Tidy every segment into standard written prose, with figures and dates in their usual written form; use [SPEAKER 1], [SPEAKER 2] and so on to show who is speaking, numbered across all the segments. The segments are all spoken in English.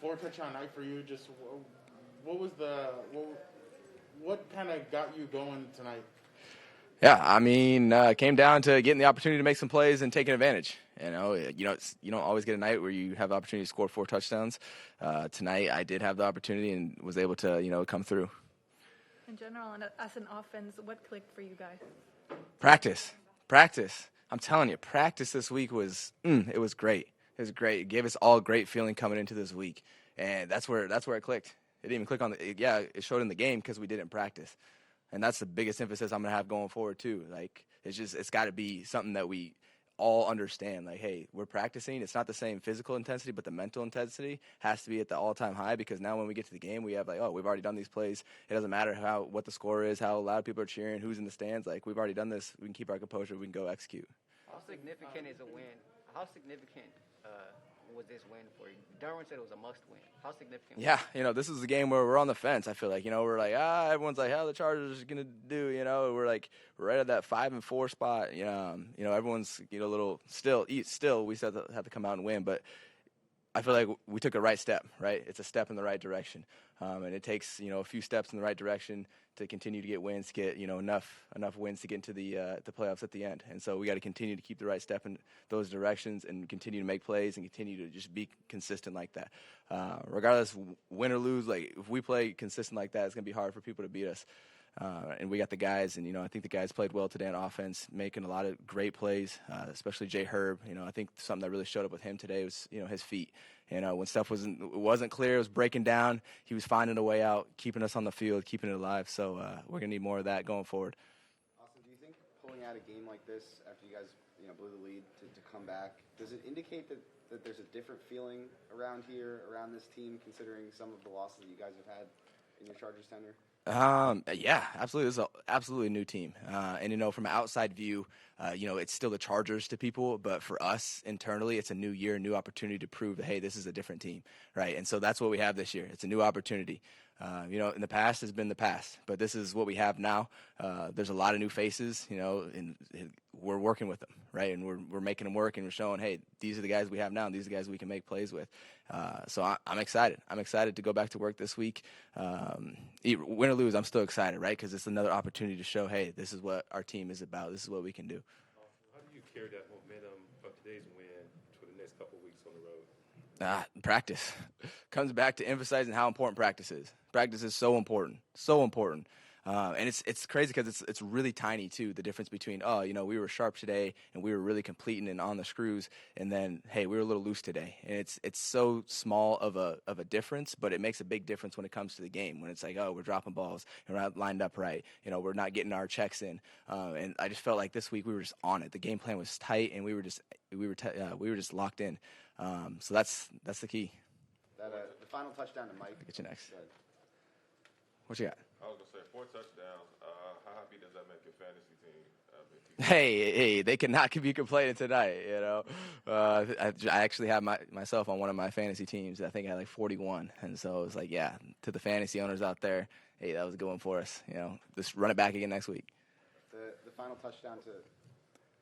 [SPEAKER 1] 4-touchdown night for you. Just what was what kind of got you going tonight?
[SPEAKER 2] Yeah, I mean, came down to getting the opportunity to make some plays and taking advantage. You don't always get a night where you have the opportunity to score 4 touchdowns. Tonight, I did have the opportunity and was able to, come through.
[SPEAKER 3] In general, and as an offense, what clicked for you guys?
[SPEAKER 2] Practice. I'm telling you, practice this week was it was great. It was great. It gave us all a great feeling coming into this week, and that's where it clicked. It didn't even click on it showed in the game because we didn't practice. And that's the biggest emphasis I'm going to have going forward, too. Like, it's got to be something that we all understand. Like, hey, we're practicing. It's not the same physical intensity, but the mental intensity has to be at the all-time high because now when we get to the game, we have, like, we've already done these plays. It doesn't matter what the score is, how loud people are cheering, who's in the stands. Like, we've already done this. We can keep our composure. We can go execute.
[SPEAKER 4] How significant is a win? How significant was this win for you? Derwin said it was a must-win. How significant?
[SPEAKER 2] Yeah, this is a game where we're on the fence. I feel like, we're like, everyone's like, how are the Chargers going to do? We're like, we're right at that 5-4 spot. Everyone's, a little still we still have to come out and win. But I feel like we took a right step, right? It's a step in the right direction. And it takes, a few steps in the right direction to continue to get wins, to get, enough wins to get into the playoffs at the end. And so we got to continue to keep the right step in those directions and continue to make plays and continue to just be consistent like that. Regardless, win or lose, like if we play consistent like that, it's going to be hard for people to beat us. And we got the guys, and, I think the guys played well today on offense, making a lot of great plays, especially Jay Herb. I think something that really showed up with him today was, his feet. When stuff wasn't clear, it was breaking down, he was finding a way out, keeping us on the field, keeping it alive. So we're going to need more of that going forward.
[SPEAKER 5] Austin, do you think pulling out a game like this after you guys, blew the lead to come back, does it indicate that there's a different feeling around here, around this team, considering some of the losses that you guys have had in your Chargers tenure?
[SPEAKER 2] Yeah, absolutely. It's an absolutely new team. And, from an outside view, it's still the Chargers to people, but for us internally, it's a new year, a new opportunity to prove that, hey, this is a different team, right? And so that's what we have this year. It's a new opportunity. In the past has been the past, but this is what we have now. There's a lot of new faces, and we're working with them, right? And we're making them work, and we're showing, hey, these are the guys we have now, and these are the guys we can make plays with. So I'm excited. I'm excited to go back to work this week. Win or lose, I'm still excited, right? Because it's another opportunity to show, hey, this is what our team is about. This is what we can do.
[SPEAKER 6] How do you carry that momentum of today's win for the next couple of weeks on the road?
[SPEAKER 2] Practice. Comes back to emphasizing how important practice is. Practice is so important, so important. And it's crazy because it's really tiny too. The difference between we were sharp today and we were really completing and on the screws, and then hey, we were a little loose today. And it's so small of a difference, but it makes a big difference when it comes to the game. When it's like, we're dropping balls and we're not lined up right. We're not getting our checks in. And I just felt like this week we were just on it. The game plan was tight, and we were just locked in. So that's the key.
[SPEAKER 5] The final touchdown to Mike.
[SPEAKER 2] I'll get you next. What you got?
[SPEAKER 6] I was going to say 4 touchdowns. How happy does that make your fantasy team?
[SPEAKER 2] Hey, they cannot be complaining tonight, I actually have myself on one of my fantasy teams. I think I had like 41. And so it was like, yeah, to the fantasy owners out there, hey, that was a good one for us. Just run it back again next week.
[SPEAKER 5] The final touchdown to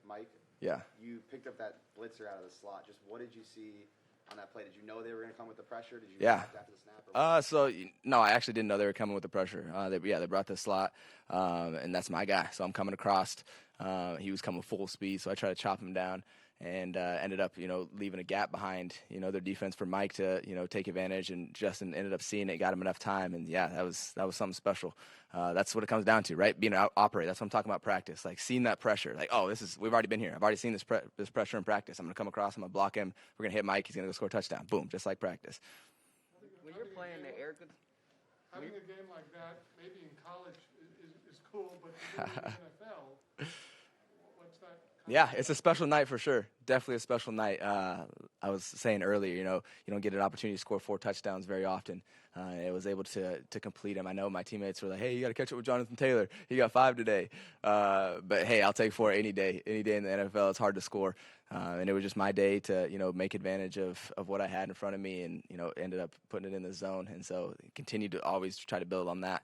[SPEAKER 5] Mike.
[SPEAKER 2] Yeah.
[SPEAKER 5] You picked up that blitzer out of the slot. Just what did you see on that play? Did you know they were going to come with the pressure? Did you react after the snap?
[SPEAKER 2] No, I actually didn't know they were coming with the pressure. They brought the slot, and that's my guy. So I'm coming across. He was coming full speed, so I tried to chop him down, and ended up, leaving a gap behind, their defense for Mike to, take advantage. And Justin ended up seeing it, got him enough time, and yeah, that was something special. That's what it comes down to, right? Being an operator. That's what I'm talking about. Practice, like seeing that pressure, like, we've already been here. I've already seen this pressure in practice. I'm gonna come across. I'm gonna block him. We're gonna hit Mike. He's gonna go score a touchdown. Boom, just like practice.
[SPEAKER 4] When you're playing the air,
[SPEAKER 7] having a game like that, maybe in college is cool, but in the NFL, what's that?
[SPEAKER 2] Yeah, it's a special night for sure. Definitely a special night. I was saying earlier, you don't get an opportunity to score 4 touchdowns very often. I was able to complete them. I know my teammates were like, hey, you got to catch up with Jonathan Taylor. He got 5 today. But, hey, I'll take 4 any day. Any day in the NFL, it's hard to score. And it was just my day to, make advantage of what I had in front of me and, ended up putting it in the zone. And so continue to always try to build on that.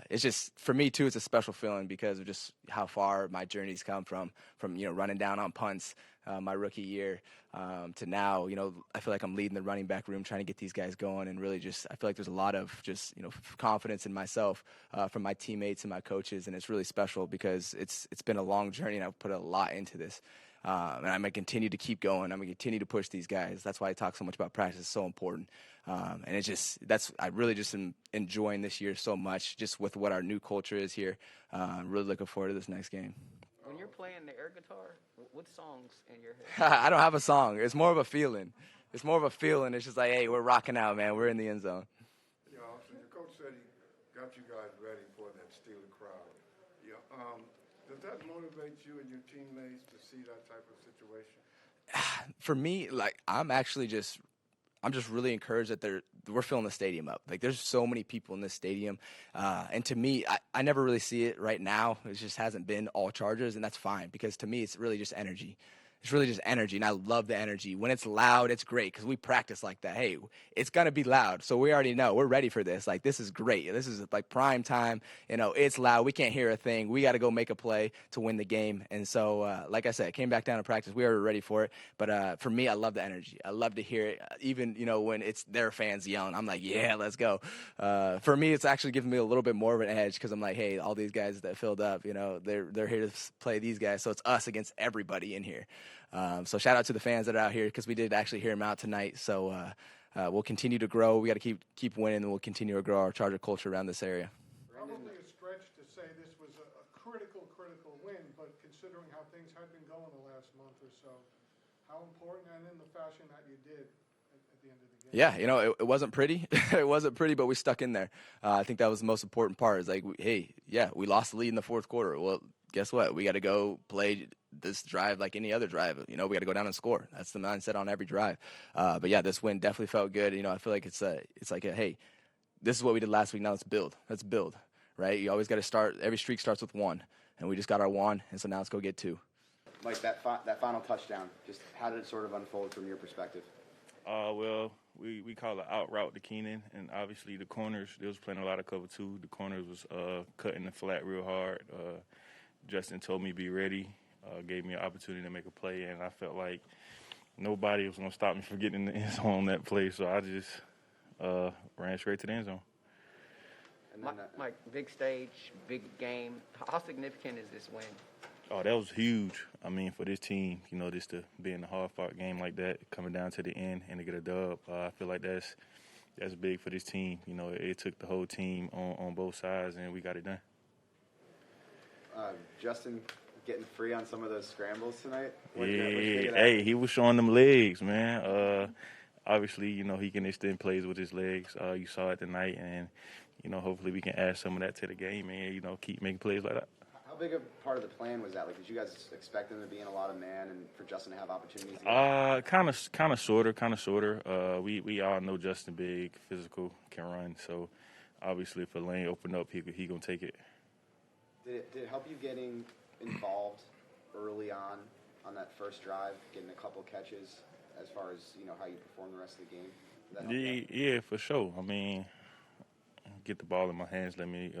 [SPEAKER 2] It's just, for me, too, it's a special feeling because of just how far my journey's come from running down on punts my rookie year to now, I feel like I'm leading the running back room, trying to get these guys going. And really just, I feel like there's a lot of just, confidence in myself from my teammates and my coaches. And it's really special because it's been a long journey and I've put a lot into this. And I'm going to continue to keep going. I'm going to continue to push these guys. That's why I talk so much about practice. It's so important. And it's just, I really just am enjoying this year so much, just with what our new culture is here. I'm really looking forward to this next game.
[SPEAKER 4] When you're playing the air guitar, what songs in your head?
[SPEAKER 2] I don't have a song. It's more of a feeling. It's just like, hey, we're rocking out, man. We're in the end zone.
[SPEAKER 8] Yeah, Austin, your coach said he got you guys ready for that Steeler crowd. Yeah, does that motivate you and your teammates to see that type of situation?
[SPEAKER 2] For me, I'm just really encouraged that we're filling the stadium up. Like, there's so many people in this stadium. And to me, I never really see it right now. It just hasn't been all Chargers, and that's fine because to me, it's really just energy. It's really just energy, and I love the energy. When it's loud, it's great because we practice like that. Hey, it's going to be loud, so we already know. We're ready for this. Like, this is great. This is like prime time. It's loud. We can't hear a thing. We got to go make a play to win the game. And so, like I said, it came back down to practice. We were ready for it. But for me, I love the energy. I love to hear it, even, when it's their fans yelling. I'm like, yeah, let's go. For me, it's actually giving me a little bit more of an edge because I'm like, hey, all these guys that filled up, they're here to play these guys. So it's us against everybody in here. So shout out to the fans that are out here because we did actually hear them out tonight. So we'll continue to grow. We got to keep winning, and we'll continue to grow our Charger culture around this area.
[SPEAKER 7] Probably a stretch to say this was a critical win, but considering how things had been going the last month or so, how important and in the fashion that you did at the end of the game.
[SPEAKER 2] Yeah, it wasn't pretty. It wasn't pretty, but we stuck in there. I think that was the most important part. Is like, we lost the lead in the fourth quarter. Well, guess what? We got to go play this drive like any other drive. We got to go down and score. That's the mindset on every drive. But yeah, this win definitely felt good. I feel like it's like hey, this is what we did last week. Now let's build, right? You always got to start. Every streak starts with one, and we just got our one, and so now let's go get two.
[SPEAKER 5] Mike, that final touchdown, just how did it sort of unfold from your perspective?
[SPEAKER 9] Well, we call it out route to Keenan, and obviously the corners, they was playing a lot of cover two. The corners was cutting the flat real hard. Justin told me be ready. Gave me an opportunity to make a play, and I felt like nobody was going to stop me from getting in the end zone on that play, so I just ran straight to the end zone.
[SPEAKER 4] Mike, big stage, big game. How significant is this win?
[SPEAKER 9] Oh, that was huge. I mean, for this team, just to be in a hard-fought game like that, coming down to the end and to get a dub, I feel like that's big for this team. It took the whole team on both sides, and we got it done.
[SPEAKER 5] Justin getting free on some of those scrambles tonight?
[SPEAKER 9] Hey, he was showing them legs, man. Obviously, he can extend plays with his legs. You saw it tonight, and, hopefully we can add some of that to the game and, keep making plays like that.
[SPEAKER 5] How big a part of the plan was that? Like, did you guys expect him to be in a lot of man and for Justin to have opportunities?
[SPEAKER 9] Kind of, sorta. We all know Justin big, physical, can run. So, obviously, if a lane opened up, he gonna take it.
[SPEAKER 5] Did it help you getting involved early on that first drive, getting a couple catches, as far as how you perform the rest of the game?
[SPEAKER 9] Yeah, for sure. I mean, get the ball in my hands, let me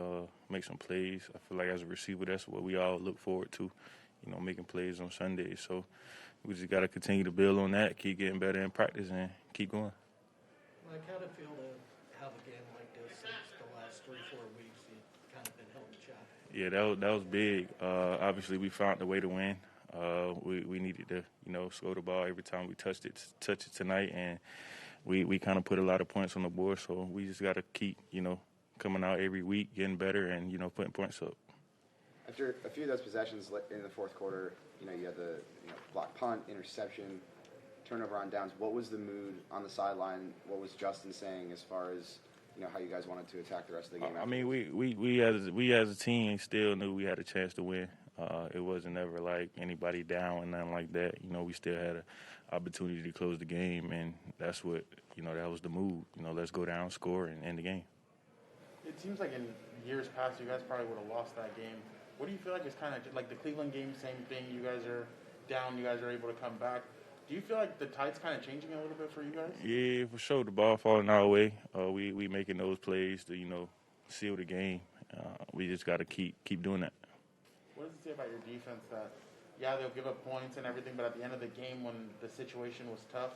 [SPEAKER 9] make some plays. I feel like as a receiver, that's what we all look forward to, making plays on Sundays. So we just got to continue to build on that, keep getting better in practice, and keep going.
[SPEAKER 10] Mike, how did it feel to have a game like this since the last 3-4 weeks? You've kind of been held in check.
[SPEAKER 9] Yeah, that was big. Obviously, we found a way to win. We needed to, score the ball every time we touch it tonight, and we kind of put a lot of points on the board. So we just got to keep, coming out every week, getting better, and putting points up.
[SPEAKER 5] After a few of those possessions in the fourth quarter, you had the block punt, interception, turnover on downs. What was the mood on the sideline? What was Justin saying as far as how you guys wanted to attack the rest of the game?
[SPEAKER 9] I mean, we as a team still knew we had a chance to win. It wasn't ever like anybody down and nothing like that. We still had an opportunity to close the game, and that's what that was the move. Let's go down, score, and end the game.
[SPEAKER 1] It seems like in years past, you guys probably would have lost that game. What do you feel like is kind of like the Cleveland game? Same thing. You guys are down, you guys are able to come back. Do you feel like the tide's kind of changing a little bit for you guys?
[SPEAKER 9] Yeah, for sure. The ball falling our way. We making those plays to seal the game. We just got to keep doing that.
[SPEAKER 1] What does it say about your defense that, yeah, they'll give up points and everything, but at the end of the game when the situation was tough,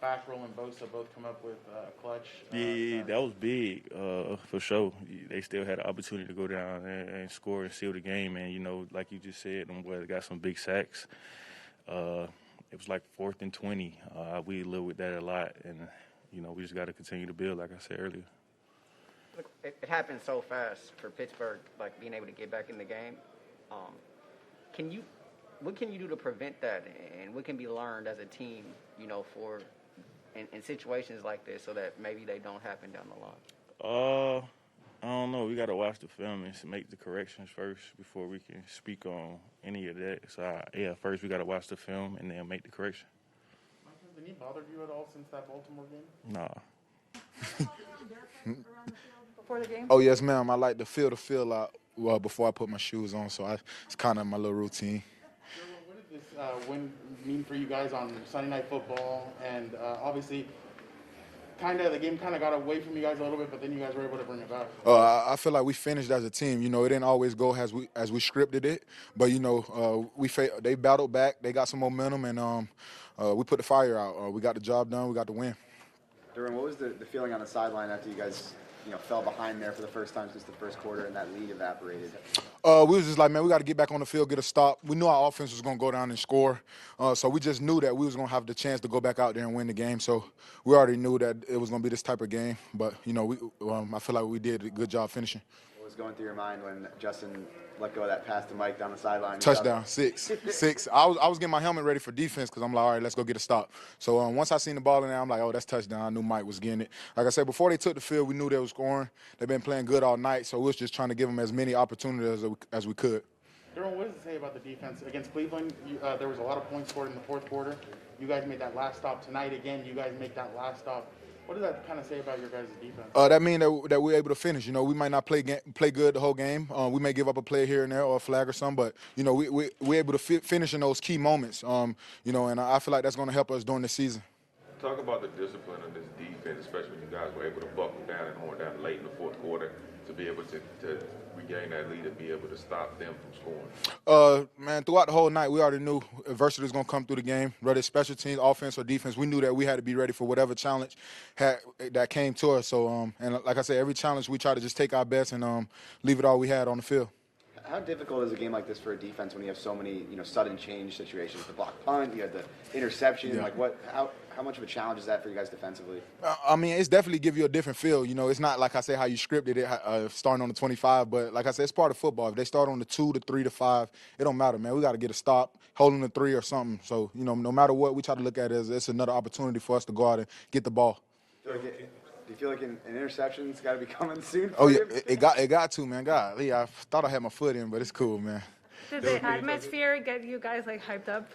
[SPEAKER 1] Fackrell and Bosa both come up with a clutch?
[SPEAKER 9] Yeah, that was big for sure. They still had an opportunity to go down and score and seal the game. And, like you just said, them boys got some big sacks. It was like 4th and 20. We live with that a lot. And, we just got to continue to build, like I said earlier.
[SPEAKER 4] Look, it happened so fast for Pittsburgh, like being able to get back in the game. What can you do to prevent that, and what can be learned as a team, for in situations like this, so that maybe they don't happen down the line?
[SPEAKER 9] I don't know. We got to watch the film and make the corrections first before we can speak on any of that. So, first we got to watch the film and then make the correction.
[SPEAKER 1] Mike, has the knee bothered you at all since that Baltimore game?
[SPEAKER 9] Nah.
[SPEAKER 3] Before the game?
[SPEAKER 11] Oh, yes, ma'am. I like to feel the feel out before I put my shoes on, so it's kind of my little routine.
[SPEAKER 1] What did this win mean for you guys on Sunday Night Football? And obviously, the game got away from you guys a little bit, but then you guys were able to bring it back.
[SPEAKER 11] I feel like we finished as a team. It didn't always go as we scripted it, but they battled back. They got some momentum, and we put the fire out. We got the job done. We got the win.
[SPEAKER 5] Derwin, what was the feeling on the sideline after you guys fell behind there for the first time since the first quarter and that lead evaporated?
[SPEAKER 11] We was just like, man, we got to get back on the field, get a stop. We knew our offense was going to go down and score, so we just knew that we was going to have the chance to go back out there and win the game. So we already knew that it was going to be this type of game, but I feel like we did a good job finishing.
[SPEAKER 5] What was going through your mind when Justin let go of that pass to Mike down the sideline?
[SPEAKER 11] Touchdown, 6. I was getting my helmet ready for defense because I'm like, all right, let's go get a stop. So once I seen the ball in there, I'm like, oh, that's touchdown. I knew Mike was getting it. Like I said, before they took the field, we knew they were scoring. They've been playing good all night, so we was just trying to give them as many opportunities as we could.
[SPEAKER 1] Derwin, what does it say about the defense? Against Cleveland, there was a lot of points scored in the fourth quarter. You guys made that last stop tonight again. You guys make that last stop. What does that kind of say about your guys' defense?
[SPEAKER 11] That means that we're able to finish. We might not play good the whole game. We may give up a play here and there or a flag or something, but we're able to finish in those key moments. And I feel like that's going to help us during the season.
[SPEAKER 12] Talk about the discipline of this defense, especially when you guys were able to buckle down and hold down late in the fourth quarter to be able to regain that lead and be able to stop them from scoring.
[SPEAKER 11] Man, throughout the whole night, we already knew adversity was going to come through the game, whether it's special teams, offense, or defense. We knew that we had to be ready for whatever challenge that came to us. So, and like I said, every challenge we try to just take our best and leave it all we had on the field.
[SPEAKER 5] How difficult is a game like this for a defense when you have so many, sudden change situations? The block punt, you had the interception.
[SPEAKER 11] Yeah.
[SPEAKER 5] How much of a challenge is that for you guys defensively?
[SPEAKER 11] It's definitely give you a different feel. It's not like I say how you scripted it, starting on the 25. But like I said, it's part of football. If they start on the 2, the 3, the 5, it don't matter, man. We got to get a stop, holding the 3 or something. So no matter what, we try to look at it as it's another opportunity for us to go out and get the ball.
[SPEAKER 5] Do you feel like an interception's got to be coming soon?
[SPEAKER 11] Oh yeah, it got to, man. Golly, I thought I had my foot in, but it's cool, man.
[SPEAKER 3] Did the atmosphere get you guys hyped up?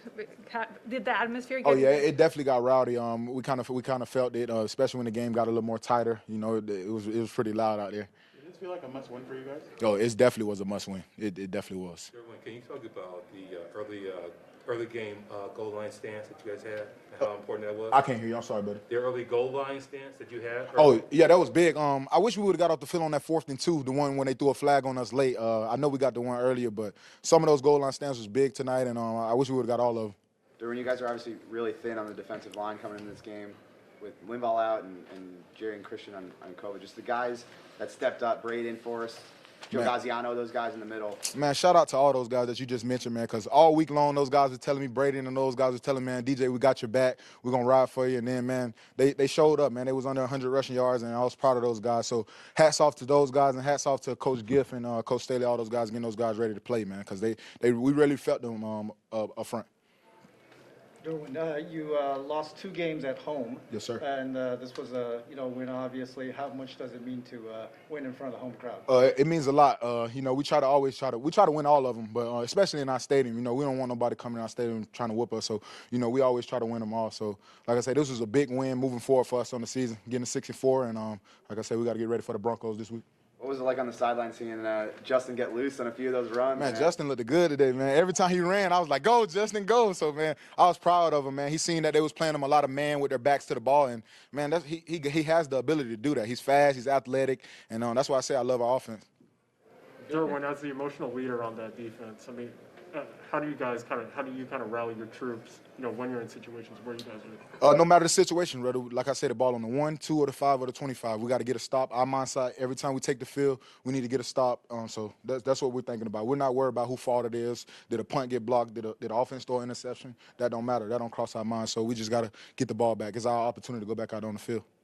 [SPEAKER 3] Did the atmosphere get?
[SPEAKER 11] Oh yeah, it definitely got rowdy. We kind of felt it, especially when the game got a little more tighter. It was pretty loud out there.
[SPEAKER 1] Did this feel like a must-win for you guys?
[SPEAKER 11] Oh, it definitely was a must-win. It definitely was.
[SPEAKER 6] Derwin, can you talk about the early game goal line stance that you guys had, and how important that was?
[SPEAKER 11] I can't hear you. I'm sorry, buddy.
[SPEAKER 6] The early goal line stance that you had?
[SPEAKER 11] Oh, yeah, that was big. I wish we would have got off the field on that 4th and 2, the one when they threw a flag on us late. I know we got the one earlier, but some of those goal line stands was big tonight, and I wish we would have got all of them.
[SPEAKER 5] Derwin, you guys are obviously really thin on the defensive line coming into this game with Linval out and Jerry and Christian on COVID. Just the guys that stepped up, Braden, Forrest, Joe Gaziano, those guys in the middle.
[SPEAKER 11] Man, shout out to all those guys that you just mentioned, man, because all week long those guys were telling me, Braden and those guys were telling me, man, DJ, we got your back. We're going to ride for you. And then, man, they showed up, man. They was under 100 rushing yards, and I was proud of those guys. So hats off to those guys, and hats off to Coach Giff and Coach Staley, all those guys getting those guys ready to play, man, because we really felt them up front.
[SPEAKER 10] Derwin, you lost 2 games at home.
[SPEAKER 11] Yes, sir.
[SPEAKER 10] And this was a win, obviously. How much does it mean to win in front of the home crowd?
[SPEAKER 11] It means a lot. We try to win all of them, but especially in our stadium. We don't want nobody coming in our stadium trying to whoop us. So we always try to win them all. So like I said, this was a big win moving forward for us on the season, getting 6-4, and like I said, we got to get ready for the Broncos this week.
[SPEAKER 5] What was it like on the sideline seeing Justin get loose on a few of those runs?
[SPEAKER 11] Man, Justin looked good today, man. Every time he ran, I was like, go, Justin, go. So, man, I was proud of him, man. He seen that they was playing him a lot of man with their backs to the ball. And, man, he has the ability to do that. He's fast, he's athletic, and that's why I say I love our offense.
[SPEAKER 13] Derwin, as the emotional leader on that defense, I mean, how do you kind of rally your troops, when you're in situations where you guys are?
[SPEAKER 11] No matter the situation, whether, like I said, the ball on the 1, 2, or the 5, or the 25, we got to get a stop. Our mindset, every time we take the field, we need to get a stop. So that's what we're thinking about. We're not worried about who fault it is. Did a punt get blocked? Did the offense throw an interception? That don't matter. That don't cross our mind. So we just got to get the ball back. It's our opportunity to go back out on the field.